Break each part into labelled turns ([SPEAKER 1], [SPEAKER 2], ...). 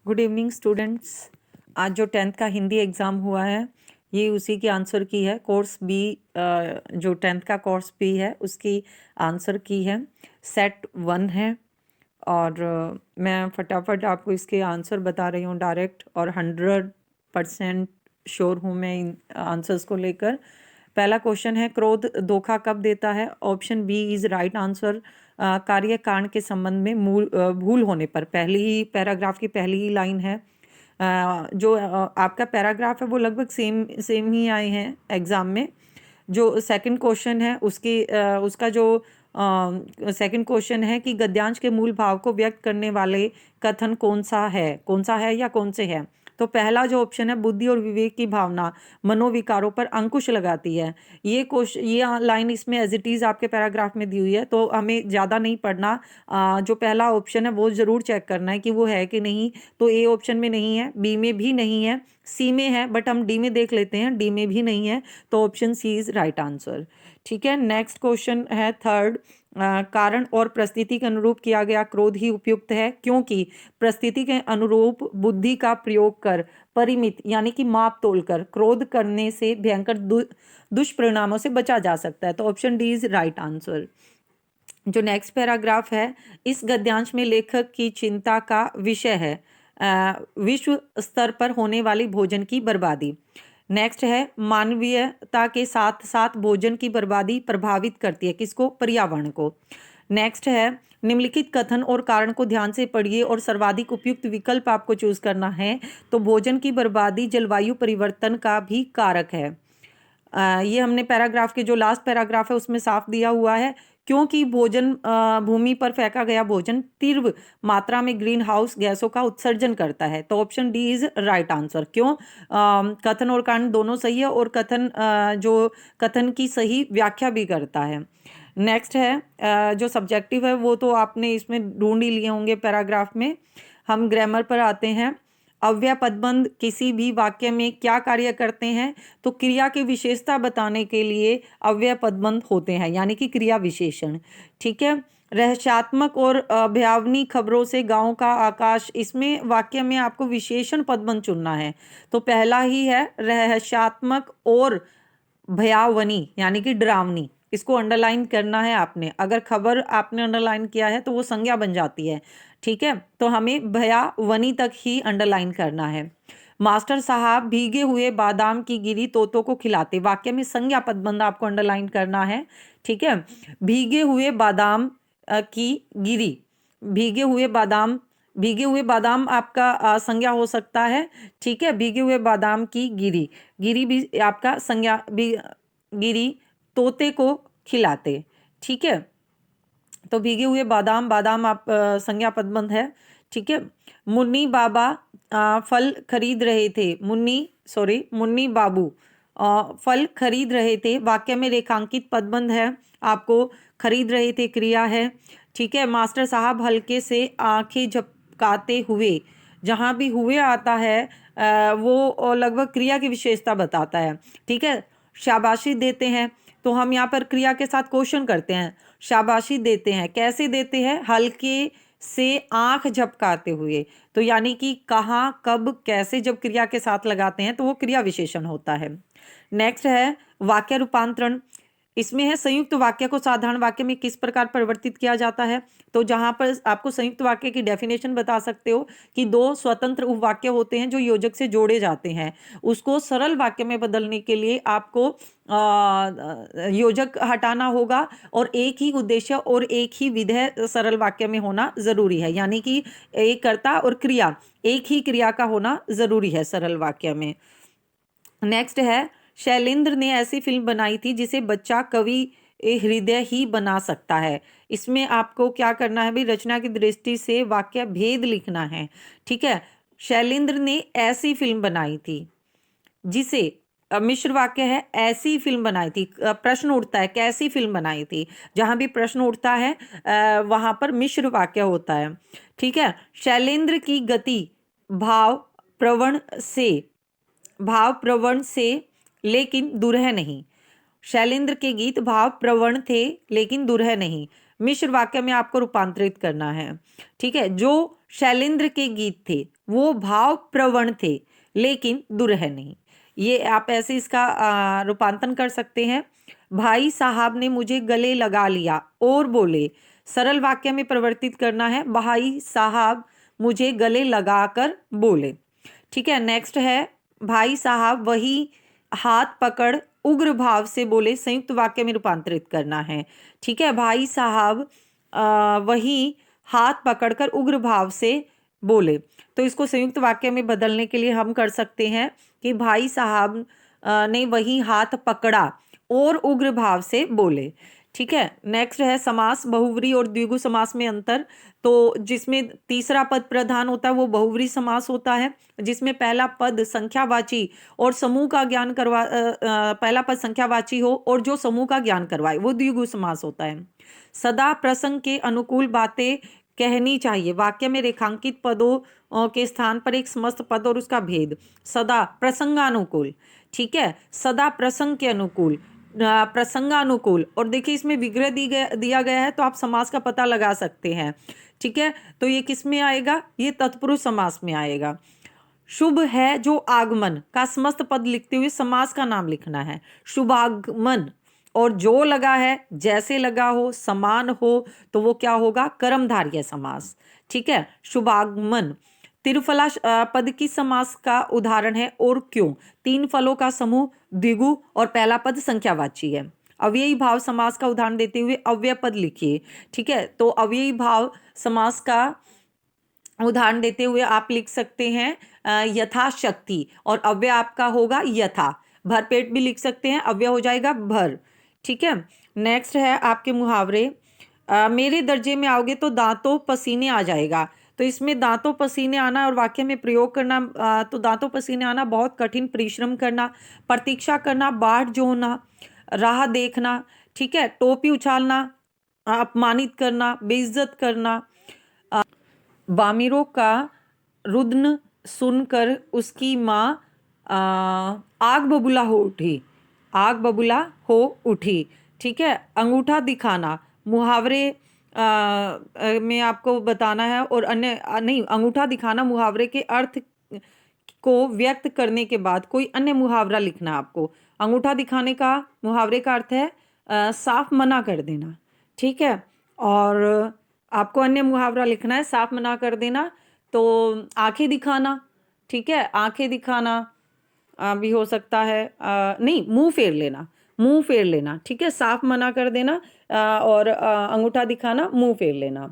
[SPEAKER 1] Good evening students. आज जो 10th का हिंदी एग्ज़ाम हुआ है ये उसी की आंसर की है। कोर्स बी जो 10th का कोर्स बी है उसकी आंसर की है। सेट 1 है और मैं फटाफट आपको इसके आंसर बता रही हूँ डायरेक्ट, और 100% श्योर हूँ मैं इन आंसर्स को लेकर। पहला क्वेश्चन है, क्रोध धोखा कब देता है? Option B is right answer. कार्य कांड के संबंध में भूल होने पर। पहली ही पैराग्राफ की पहली ही लाइन है। जो आपका पैराग्राफ है वो लगभग सेम ही आए हैं एग्जाम में। जो सेकंड क्वेश्चन है उसका जो सेकंड क्वेश्चन है कि गद्यांश के मूल भाव को व्यक्त करने वाले कथन कौन सा है या कौन से है? तो पहला जो ऑप्शन है, बुद्धि और विवेक की भावना मनोविकारों पर अंकुश लगाती है। ये लाइन इसमें एज इट इज आपके पैराग्राफ में दी हुई है, तो हमें ज़्यादा नहीं पढ़ना। जो पहला ऑप्शन है वो ज़रूर चेक करना है कि वो है कि नहीं। तो ए ऑप्शन में नहीं है, बी में भी नहीं है, सी में है, बट हम डी में देख लेते हैं, डी में भी नहीं है, तो option C is right answer. ठीक है, नेक्स्ट क्वेश्चन है थर्ड। कारण और परिस्थिति के अनुरूप किया गया क्रोध ही उपयुक्त है, क्योंकि परिस्थिति के अनुरूप बुद्धि का प्रयोग कर परिमित यानी कि माप तोल कर क्रोध करने से भयंकर दुष्परिणामों से बचा जा सकता है। तो option D is right answer. जो नेक्स्ट पैराग्राफ है, इस गद्यांश में लेखक की चिंता का विषय है विश्व स्तर पर होने वाली भोजन की बर्बादी। नेक्स्ट है, मानवीयता के साथ साथ भोजन की बर्बादी प्रभावित करती है किसको? पर्यावरण को। नेक्स्ट है, निम्नलिखित कथन और कारण को ध्यान से पढ़िए और सर्वाधिक उपयुक्त विकल्प आपको चूज करना है। तो भोजन की बर्बादी जलवायु परिवर्तन का भी कारक है। ये हमने पैराग्राफ के जो लास्ट पैराग्राफ है उसमें साफ दिया हुआ है, क्योंकि भोजन भूमि पर फेंका गया भोजन तीव्र मात्रा में ग्रीन हाउस गैसों का उत्सर्जन करता है। तो option D is right answer. क्यों? कथन और कारण दोनों सही है, और जो कथन की सही व्याख्या भी करता है। नेक्स्ट है, जो सब्जेक्टिव है वो तो आपने इसमें ढूंढ ही लिए होंगे पैराग्राफ में। हम ग्रामर पर आते हैं। अव्यय पदबंध किसी भी वाक्य में क्या कार्य करते हैं? तो क्रिया की विशेषता बताने के लिए अव्यय पदबंध होते हैं, यानी कि क्रिया विशेषण। ठीक है, रहस्यात्मक और भयावनी खबरों से गांव का आकाश, इसमें वाक्य में आपको विशेषण पदबंध चुनना है। तो पहला ही है रहस्यात्मक और भयावनी यानी कि डरावनी, इसको अंडरलाइन करना है आपने। अगर खबर आपने अंडरलाइन किया है तो वो संज्ञा बन जाती है। ठीक है, तो हमें भयावनी तक ही अंडरलाइन करना है। मास्टर साहब भीगे हुए बादाम की गिरी तोतों को खिलाते, वाक्य में संज्ञा पदबंध आपको अंडरलाइन करना है। ठीक है, भीगे हुए बादाम की गिरी, भीगे हुए बादाम, भीगे हुए बादाम आपका संज्ञा हो सकता है। ठीक है, भीगे हुए बादाम की गिरी, गिरी भी आपका संज्ञा भी, गिरी तोते को खिलाते। ठीक है, तो भीगे हुए बादाम, बादाम आप संज्ञा पदबंध है। ठीक है, मुन्नी बाबा फल खरीद रहे थे, मुन्नी बाबू फल खरीद रहे थे, वाक्य में रेखांकित पदबंध है, आपको खरीद रहे थे क्रिया है। ठीक है, मास्टर साहब हल्के से आंखें झपकाते हुए, जहाँ भी हुए आता है वो लगभग क्रिया की विशेषता बताता है। ठीक है, शाबाशी देते हैं, तो हम यहाँ पर क्रिया के साथ क्वेश्चन करते हैं। शाबाशी देते हैं, कैसे देते हैं? हल्के से आंख झपकाते हुए, तो यानी कि कहाँ, कब, कैसे जब क्रिया के साथ लगाते हैं तो वो क्रिया विशेषण होता है। नेक्स्ट है वाक्य रूपांतरण। इसमें है, संयुक्त वाक्य को साधारण वाक्य में किस प्रकार परिवर्तित किया जाता है? तो जहां पर आपको संयुक्त वाक्य की डेफिनेशन बता सकते हो कि दो स्वतंत्र उपवाक्य होते हैं जो योजक से जोड़े जाते हैं, उसको सरल वाक्य में बदलने के लिए आपको योजक हटाना होगा, और एक ही उद्देश्य और एक ही विधेय सरल वाक्य में होना जरूरी है, यानी कि एक कर्ता और क्रिया, एक ही क्रिया का होना जरूरी है सरल वाक्य में। नेक्स्ट है, शैलेंद्र ने ऐसी फिल्म बनाई थी जिसे बच्चा कवि हृदय ही बना सकता है। इसमें आपको क्या करना है भाई? रचना की दृष्टि से वाक्य भेद लिखना है। ठीक है, शैलेंद्र ने ऐसी फिल्म बनाई थी जिसे, मिश्र वाक्य है, ऐसी फिल्म बनाई थी। प्रश्न उठता है कैसी फिल्म बनाई थी, जहां भी प्रश्न उठता है वहां पर मिश्र वाक्य होता है। ठीक है, शैलेंद्र की गति भाव प्रवण से लेकिन दुरह नहीं। शैलेंद्र के गीत भाव प्रवण थे लेकिन दुरह नहीं। मिश्र वाक्य में आपको रूपांतरित करना है। ठीक है, जो शैलेंद्र के गीत थे वो भाव प्रवण थे लेकिन दुरह नहीं। ये आप ऐसे इसका रूपांतरण कर सकते हैं। भाई साहब ने मुझे गले लगा लिया और बोले, सरल वाक्य में परिवर्तित करना है, भाई साहब मुझे गले लगाकर बोले। ठीक है, नेक्स्ट है, भाई साहब वही हाथ पकड़ उग्र भाव से बोले, संयुक्त वाक्य में रूपांतरित करना है। ठीक है, भाई साहब वही हाथ पकड़कर उग्र भाव से बोले, तो इसको संयुक्त वाक्य में बदलने के लिए हम कर सकते हैं कि भाई साहब ने वही हाथ पकड़ा और उग्र भाव से बोले। ठीक है, नेक्स्ट है समास, बहुव्रीहि और द्विगु समास में अंतर। तो जिसमें तीसरा पद प्रधान होता है वो बहुव्रीहि समास होता है, जिसमें पहला पद संख्यावाची और समूह का ज्ञान पहला पद संख्यावाची हो और जो समूह का ज्ञान करवाए वो द्विगु समास होता है। सदा प्रसंग के अनुकूल बातें कहनी चाहिए, वाक्य में रेखांकित पदों के स्थान पर एक समस्त पद और उसका भेद। सदा प्रसंगानुकूल, ठीक है, सदा प्रसंग के अनुकूल, प्रसंगानुकूल। और देखिए इसमें विग्रह दिया गया है तो आप समास का पता लगा सकते हैं। ठीक है, तो ये किस में आएगा, ये तत्पुरुष समास में आएगा। शुभ है जो आगमन का समस्त पद लिखते हुए समास का नाम लिखना है, शुभागमन। और जो लगा है जैसे लगा हो समान हो तो वो क्या होगा, कर्मधारय समास। ठीक है, शुभागमन। तिरफला पद की समास का उदाहरण है और क्यों, तीन फलों का समूह द्विगु और पहला पद संख्यावाची है। अव्ययी भाव समास का उदाहरण देते हुए अव्यय पद लिखिए। ठीक है, तो अव्ययी भाव समास का उदाहरण देते हुए आप लिख सकते हैं यथाशक्ति, और अव्यय आपका होगा यथा। भरपेट भी लिख सकते हैं, अव्यय हो जाएगा भर। ठीक है, नेक्स्ट है आपके मुहावरे। मेरे दर्जे में आओगे तो दांतों पसीने आ जाएगा। तो इसमें दांतों पसीने आना और वाक्य में प्रयोग करना, तो दांतों पसीने आना बहुत कठिन परिश्रम करना, प्रतीक्षा करना, बाट जोहना, राह देखना। ठीक है, टोपी उछालना, अपमानित करना, बेइज्जत करना। बामिरों का रुदन सुनकर उसकी माँ आग बबूला हो उठी, आग बबूला हो उठी। ठीक है, अंगूठा दिखाना, मुहावरे में आपको बताना है, और अन्य नहीं, अंगूठा दिखाना मुहावरे के अर्थ को व्यक्त करने के बाद कोई अन्य मुहावरा लिखना है आपको। अंगूठा दिखाने का मुहावरे का अर्थ है साफ मना कर देना। ठीक है, और आपको अन्य मुहावरा लिखना है साफ मना कर देना, तो आंखें दिखाना। ठीक है, आंखें दिखाना भी हो सकता है, नहीं, मुंह फेर लेना, मुंह फेर लेना। ठीक है, साफ मना कर देना और अंगूठा दिखाना, मुंह फेर लेना।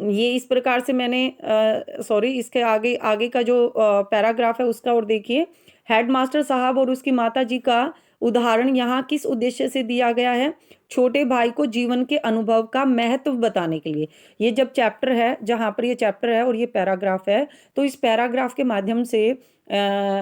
[SPEAKER 1] ये इस प्रकार से मैंने सॉरी, इसके आगे आगे का जो पैराग्राफ है उसका और देखिए। हेडमास्टर साहब और उसकी माता जी का उदाहरण यहाँ किस उद्देश्य से दिया गया है, छोटे भाई को जीवन के अनुभव का महत्व बताने के लिए। ये जब चैप्टर है, जहाँ पर ये चैप्टर है और ये पैराग्राफ है, तो इस पैराग्राफ के माध्यम से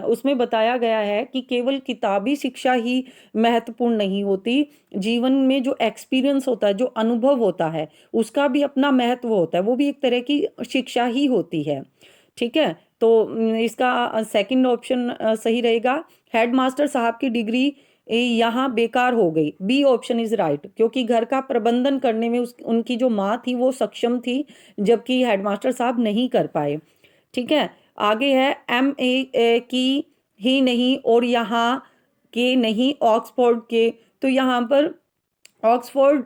[SPEAKER 1] उसमें बताया गया है कि केवल किताबी शिक्षा ही महत्वपूर्ण नहीं होती, जीवन में जो एक्सपीरियंस होता है, जो अनुभव होता है, उसका भी अपना महत्व होता है, वो भी एक तरह की शिक्षा ही होती है। ठीक है, तो इसका सेकंड ऑप्शन सही रहेगा। हेडमास्टर साहब की डिग्री यहाँ बेकार हो गई, बी ऑप्शन इज राइट, क्योंकि घर का प्रबंधन करने में उनकी जो माँ थी वो सक्षम थी, जबकि हेडमास्टर साहब नहीं कर पाए। ठीक है, आगे है MA की ही नहीं और यहाँ के नहीं, ऑक्सफोर्ड के। तो यहाँ पर ऑक्सफोर्ड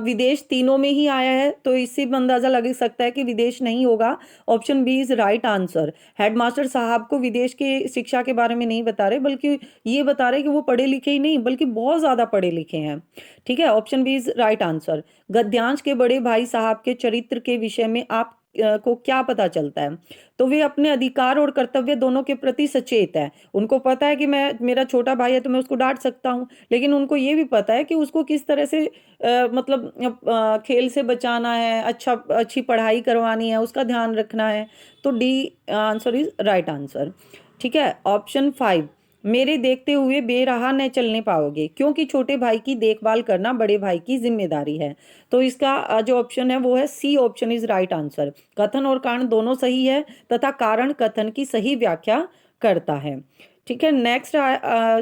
[SPEAKER 1] विदेश तीनों में ही आया है, तो इससे भी अंदाजा लग सकता है कि विदेश नहीं होगा। Option B is right answer. Headmaster साहब को विदेश के शिक्षा के बारे में नहीं बता रहे, बल्कि ये बता रहे कि वो पढ़े लिखे ही नहीं बल्कि बहुत ज़्यादा पढ़े लिखे हैं। ठीक है, option B is right answer. गद्यांश के बड़े भाई साहब के चरित्र के विषय में आप को क्या पता चलता है, तो वे अपने अधिकार और कर्तव्य दोनों के प्रति सचेत है। उनको पता है कि मेरा छोटा भाई है तो मैं उसको डांट सकता हूँ, लेकिन उनको ये भी पता है कि उसको किस तरह से मतलब खेल से बचाना है, अच्छी पढ़ाई करवानी है, उसका ध्यान रखना है। तो D answer is right answer. ठीक है, ऑप्शन 5, मेरे देखते हुए बेराह न चलने पाओगे, क्योंकि छोटे भाई की देखभाल करना बड़े भाई की जिम्मेदारी है। तो इसका जो ऑप्शन है वो है C option is right answer. कथन और कारण दोनों सही है तथा कारण कथन की सही व्याख्या करता है। ठीक है, नेक्स्ट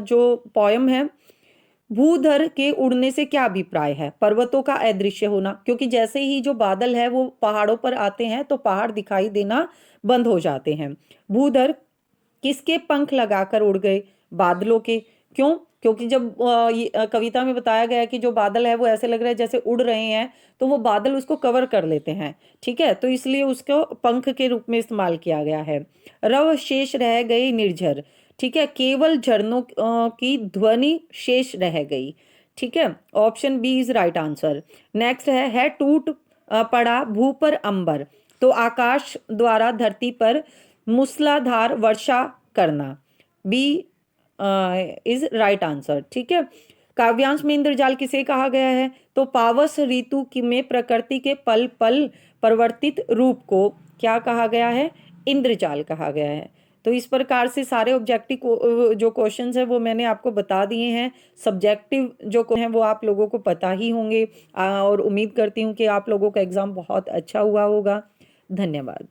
[SPEAKER 1] जो पोयम है, भूधर के उड़ने से क्या अभिप्राय है? पर्वतों का अदृश्य होना, क्योंकि जैसे ही जो बादल है वो पहाड़ों पर आते हैं तो पहाड़ दिखाई देना बंद हो जाते हैं। भूधर किसके पंख लगाकर उड़ गए? बादलों के। क्यों? क्योंकि जब कविता में बताया गया है कि जो बादल है वो ऐसे लग रहा है जैसे उड़ रहे हैं, तो वो बादल उसको कवर कर लेते हैं। ठीक है, तो इसलिए उसको पंख के रूप में इस्तेमाल किया गया है। रव शेष रह गई निर्झर। ठीक है, केवल झरनों की ध्वनि शेष रह गई। ठीक है, option B is right answer. Next है टूट पड़ा भू पर अंबर। तो आकाश द्वारा धरती पर मूसलाधार वर्षा करना। B is right answer. ठीक है, काव्यांश में इंद्रजाल किसे कहा गया है? तो पावस ऋतु की में प्रकृति के पल पल परिवर्तित रूप को क्या कहा गया है? इंद्रजाल कहा गया है। तो इस प्रकार से सारे ऑब्जेक्टिव जो क्वेश्चंस है वो मैंने आपको बता दिए हैं। सब्जेक्टिव जो हैं वो आप लोगों को पता ही होंगे, और उम्मीद करती हूँ कि आप लोगों का एग्जाम बहुत अच्छा हुआ होगा। धन्यवाद।